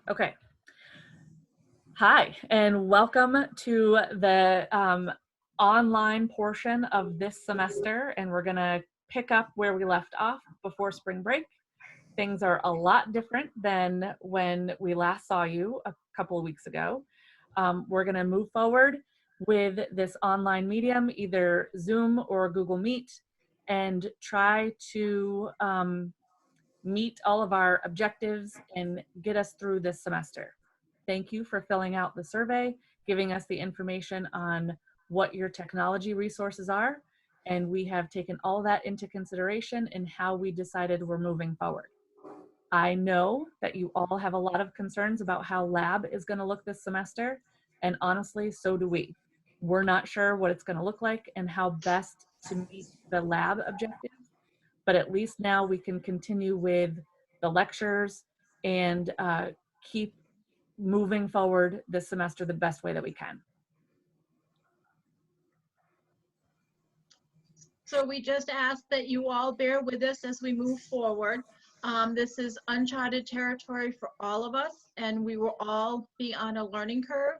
Okay. Hi, and welcome to the online portion of this semester, and we're gonna pick up where we left off before spring break. Things are a lot different than when we last saw you a couple of weeks ago. We're gonna move forward with this online medium, either Zoom or Google Meet, and try to meet all of our objectives and get us through this semester. Thank you for filling out the survey, giving us the information on what your technology resources are, and we have taken all that into consideration in how we decided we're moving forward. I know that you all have a lot of concerns about how lab is going to look this semester, and honestly, so do we. We're not sure what it's going to look like and how best to meet the lab objectives, but at least now we can continue with the lectures and keep moving forward this semester the best way that we can. So we just ask that you all bear with us as we move forward. This is uncharted territory for all of us, and we will all be on a learning curve.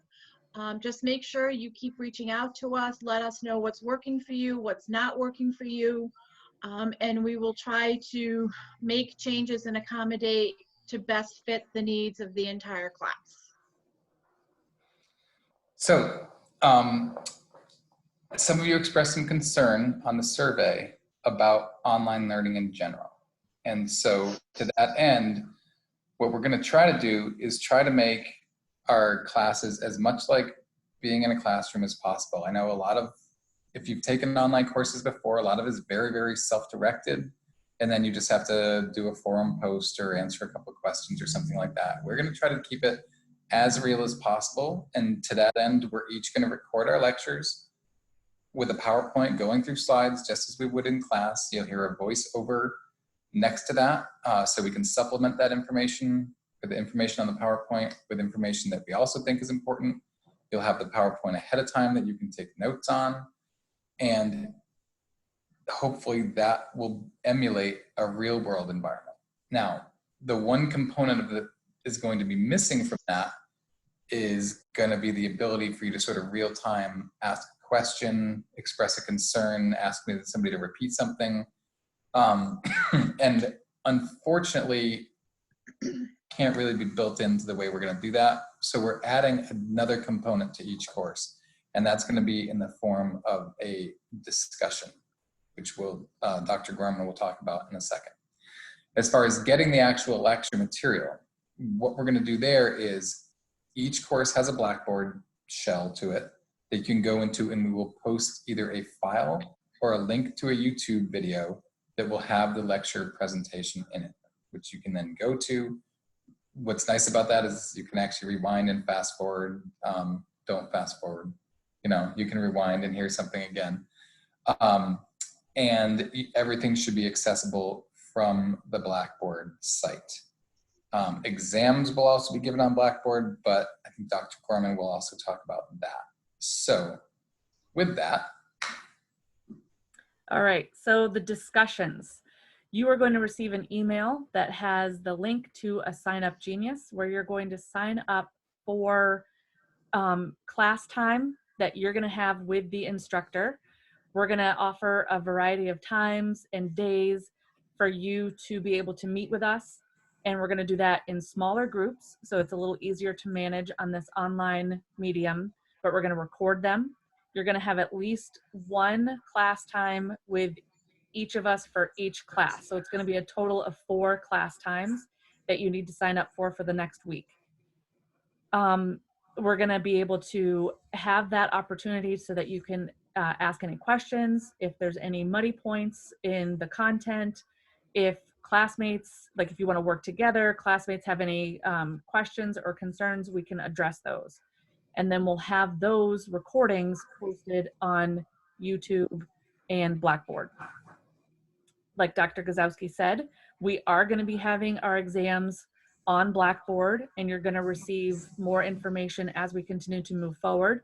Just make sure you keep reaching out to us. Let us know what's working for you, what's not working for you, and we will try to make changes and accommodate to best fit the needs of the entire class. So, some of you expressed some concern on the survey about online learning in general. And so to that end, what we're going to try to do is try to make our classes as much like being in a classroom as possible. I know a lot of, if you've taken online courses before, a lot of it is very, very self-directed. And then you just have to do a forum post or answer a couple of questions or something like that. We're going to try to keep it as real as possible. And to that end, we're each going to record our lectures with a PowerPoint going through slides just as we would in class. You'll hear a voiceover next to that, so we can supplement that information with the information on the PowerPoint with information that we also think is important. You'll have the PowerPoint ahead of time that you can take notes on, and hopefully that will emulate a real world environment. Now, the one component of it is going to be missing from that is going to be the ability for you to sort of real time ask a question, express a concern, ask somebody to repeat something. And unfortunately, can't really be built into the way we're going to do that. So we're adding another component to each course, and that's going to be in the form of a discussion, which will Dr. Gorman will talk about in a second. As far as getting the actual lecture material, what we're going to do there is each course has a Blackboard shell to it that you can go into, and we will post either a file or a link to a YouTube video that will have the lecture presentation in it, which you can then go to. What's nice about that is you can actually rewind and fast forward. Don't fast forward. You know, you can rewind and hear something again. And everything should be accessible from the Blackboard site. Exams will also be given on Blackboard, but I think Dr. Gorman will also talk about that. So with that. All right, so the discussions. You are going to receive an email that has the link to a Sign Up Genius, where you're going to sign up for class time that you're going to have with the instructor. We're going to offer a variety of times and days for you to be able to meet with us. And we're going to do that in smaller groups, so it's a little easier to manage on this online medium, but we're going to record them. You're going to have at least one class time with each of us for each class. So it's going to be a total of 4 class times that you need to sign up for the next week. We're going to be able to have that opportunity so that you can ask any questions, if there's any muddy points in the content, if classmates, like if you want to work together, classmates have any questions or concerns, we can address those. And then we'll have those recordings posted on YouTube and Blackboard. Like Dr. Gazowski said, we are going to be having our exams on Blackboard, and you're going to receive more information as we continue to move forward.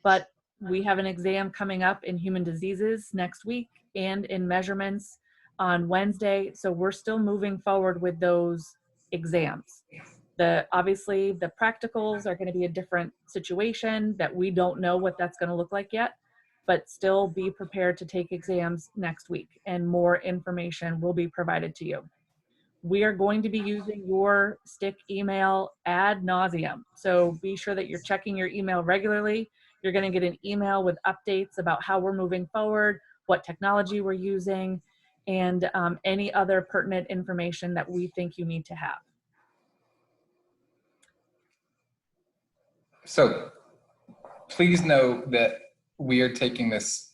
But we have an exam coming up in human diseases next week and in measurements on Wednesday. So we're still moving forward with those exams. Obviously the practicals are going to be a different situation that we don't know what that's going to look like yet, but still be prepared to take exams next week and more information will be provided to you. We are going to be using your STIC email ad nauseum. So be sure that you're checking your email regularly. You're going to get an email with updates about how we're moving forward, what technology we're using, and any other pertinent information that we think you need to have. So please know that we are taking this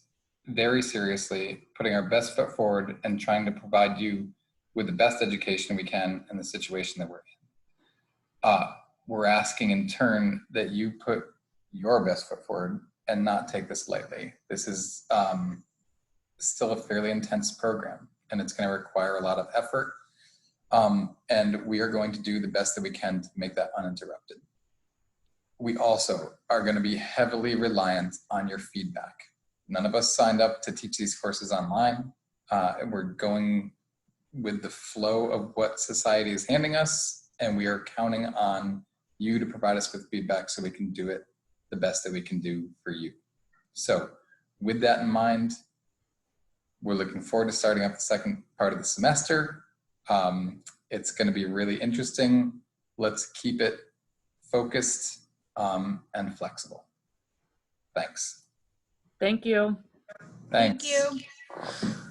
very seriously, putting our best foot forward and trying to provide you with the best education we can in the situation that we're in. We're asking in turn that you put your best foot forward and not take this lightly. This is still a fairly intense program, and it's going to require a lot of effort. And we are going to do the best that we can to make that uninterrupted. We also are going to be heavily reliant on your feedback. None of us signed up to teach these courses online. We're going with the flow of what society is handing us, and we are counting on you to provide us with feedback so we can do it the best that we can do for you. So with that in mind, we're looking forward to starting up the second part of the semester. It's going to be really interesting. Let's keep it focused and flexible. Thanks. Thank you. Thanks. Thank you.